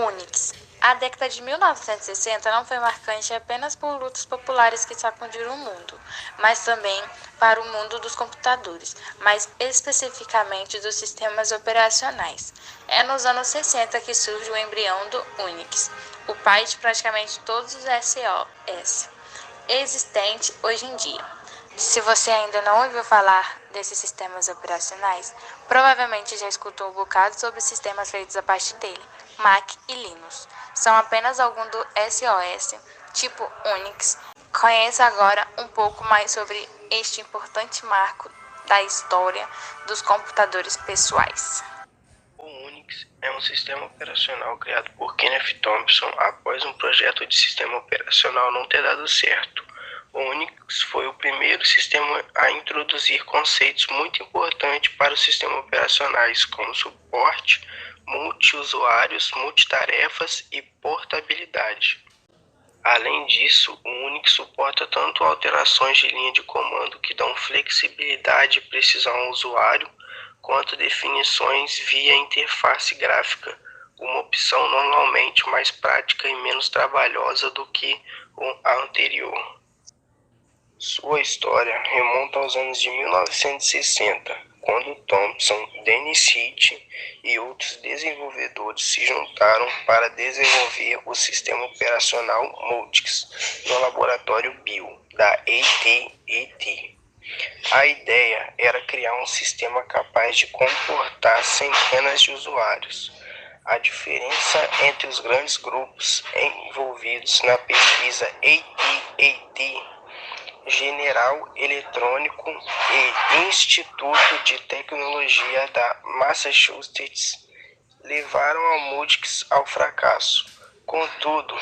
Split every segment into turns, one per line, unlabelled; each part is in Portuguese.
Unix. A década de 1960 não foi marcante apenas por lutas populares que sacudiram o mundo, mas também para o mundo dos computadores, mais especificamente dos sistemas operacionais. É nos anos 60 que surge o embrião do Unix, o pai de praticamente todos os SOS existentes hoje em dia. Se você ainda não ouviu falar desses sistemas operacionais, provavelmente já escutou um bocado sobre sistemas feitos a partir dele, Mac e Linux. São apenas alguns do SOS, tipo Unix. Conheça agora um pouco mais sobre este importante marco da história dos computadores pessoais.
O Unix é um sistema operacional criado por Kenneth Thompson após um projeto de sistema operacional não ter dado certo. O Unix foi o primeiro sistema a introduzir conceitos muito importantes para os sistemas operacionais, como suporte, multiusuários, multitarefas e portabilidade. Além disso, o Unix suporta tanto alterações de linha de comando que dão flexibilidade e precisão ao usuário, quanto definições via interface gráfica, uma opção normalmente mais prática e menos trabalhosa do que a anterior. Sua história remonta aos anos de 1960, quando Thompson, Dennis Ritchie e outros desenvolvedores se juntaram para desenvolver o sistema operacional Multics no laboratório Bill, da AT&T. A ideia era criar um sistema capaz de comportar centenas de usuários. A diferença entre os grandes grupos envolvidos na pesquisa AT&T, General Eletrônico e Instituto de Tecnologia da Massachusetts levaram a Multics ao fracasso. Contudo,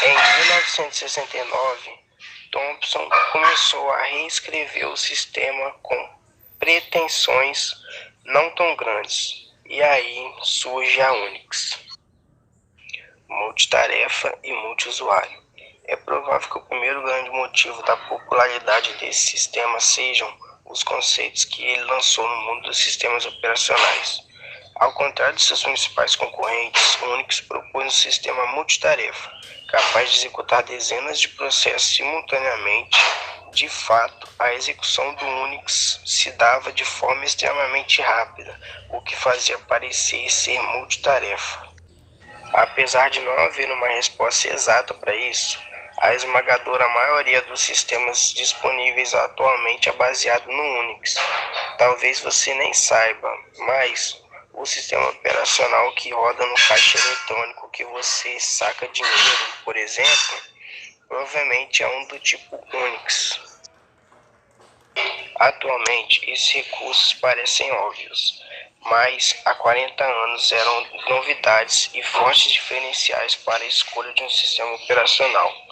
em 1969, Thompson começou a reescrever o sistema com pretensões não tão grandes, e aí surge a Unix. Multitarefa e multiusuário. É provável que o primeiro grande motivo da popularidade desse sistema sejam os conceitos que ele lançou no mundo dos sistemas operacionais. Ao contrário de seus principais concorrentes, o Unix propôs um sistema multitarefa, capaz de executar dezenas de processos simultaneamente. De fato, a execução do Unix se dava de forma extremamente rápida, o que fazia parecer ser multitarefa. Apesar de não haver uma resposta exata para isso, a esmagadora maioria dos sistemas disponíveis atualmente é baseado no Unix. Talvez você nem saiba, mas o sistema operacional que roda no caixa eletrônico que você saca dinheiro, por exemplo, provavelmente é um do tipo Unix. Atualmente, esses recursos parecem óbvios, mas há 40 anos eram novidades e fortes diferenciais para a escolha de um sistema operacional.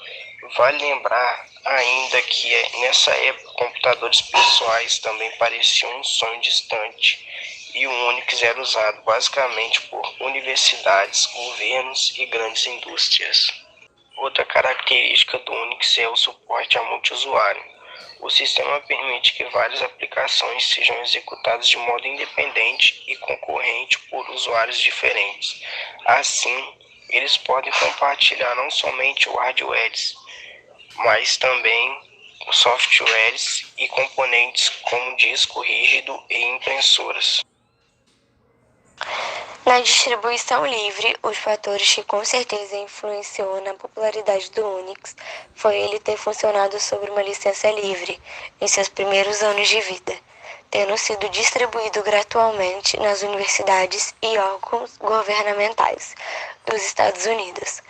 Vale lembrar ainda que nessa época computadores pessoais também pareciam um sonho distante, e o Unix era usado basicamente por universidades, governos e grandes indústrias. Outra característica do Unix é o suporte a multiusuário. O sistema permite que várias aplicações sejam executadas de modo independente e concorrente por usuários diferentes. Assim, eles podem compartilhar não somente o hardware, mas também softwares e componentes como disco rígido e impressoras.
Na distribuição livre, os fatores que com certeza influenciou na popularidade do Unix foi ele ter funcionado sobre uma licença livre em seus primeiros anos de vida, tendo sido distribuído gratuitamente nas universidades e órgãos governamentais dos Estados Unidos.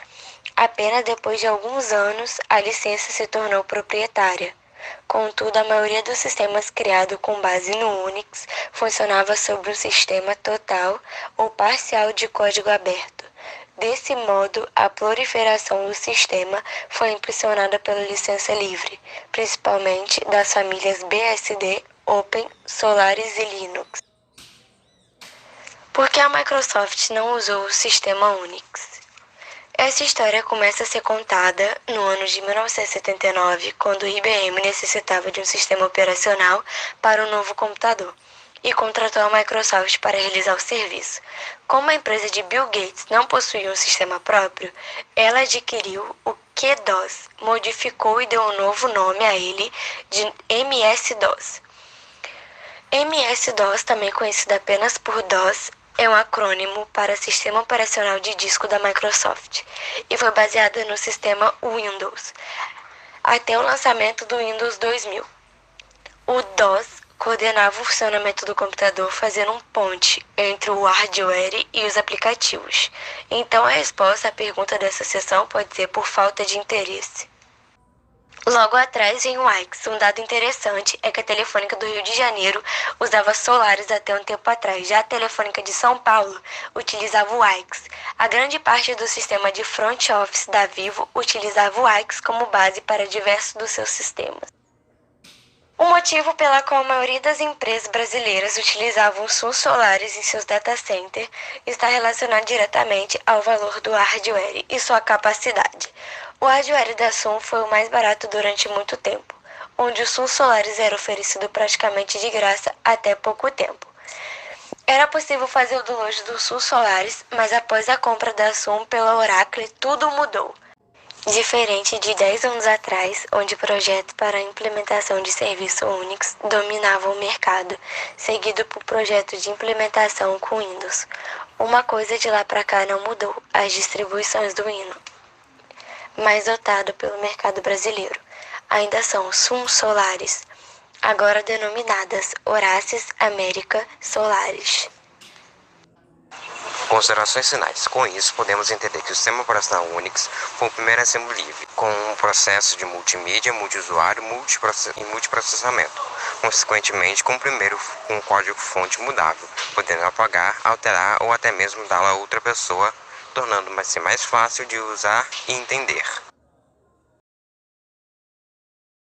Apenas depois de alguns anos, a licença se tornou proprietária. Contudo, a maioria dos sistemas criados com base no Unix funcionava sobre um sistema total ou parcial de código aberto. Desse modo, a proliferação do sistema foi impulsionada pela licença livre, principalmente das famílias BSD, Open, Solaris e Linux. Por que a Microsoft não usou o sistema Unix? Essa história começa a ser contada no ano de 1979, quando o IBM necessitava de um sistema operacional para um novo computador. e contratou a Microsoft para realizar o serviço. Como a empresa de Bill Gates não possuía um sistema próprio, ela adquiriu o QDOS, modificou e deu um novo nome a ele de MS-DOS. MS-DOS, também conhecido apenas por DOS, é um acrônimo para Sistema Operacional de Disco da Microsoft e foi baseada no sistema Windows, até o lançamento do Windows 2000. O DOS coordenava o funcionamento do computador fazendo um ponte entre o hardware e os aplicativos. Então a resposta à pergunta dessa sessão pode ser por falta de interesse. Logo atrás vem o WIX. Um dado interessante é que a Telefônica do Rio de Janeiro usava Solaris até um tempo atrás. Já a Telefônica de São Paulo utilizava o WIX. A grande parte do sistema de front office da Vivo utilizava o WIX como base para diversos dos seus sistemas. O motivo pela qual a maioria das empresas brasileiras utilizavam Sun Solaris em seus data centers está relacionado diretamente ao valor do hardware e sua capacidade. O hardware da Sun foi o mais barato durante muito tempo, onde o Sun Solaris era oferecido praticamente de graça até pouco tempo. Era possível fazer o download do Sun Solaris, mas após a compra da Sun pela Oracle, tudo mudou. Diferente de 10 anos atrás, onde projetos para a implementação de serviço Unix dominavam o mercado, seguido por projetos de implementação com Windows. Uma coisa de lá para cá não mudou: as distribuições do Windows, mais dotado pelo mercado brasileiro, ainda são Sun Solaris, agora denominadas Horácios América Solaris.
Considerações finais. Com isso, podemos entender que o sistema operacional Unix foi o primeiro assembly livre, com um processo de multimídia, multiusuário e multiprocessamento. Consequentemente, com o primeiro com um código-fonte mudável, podendo apagar, alterar ou até mesmo dar a outra pessoa, tornando-se mais fácil de usar e entender.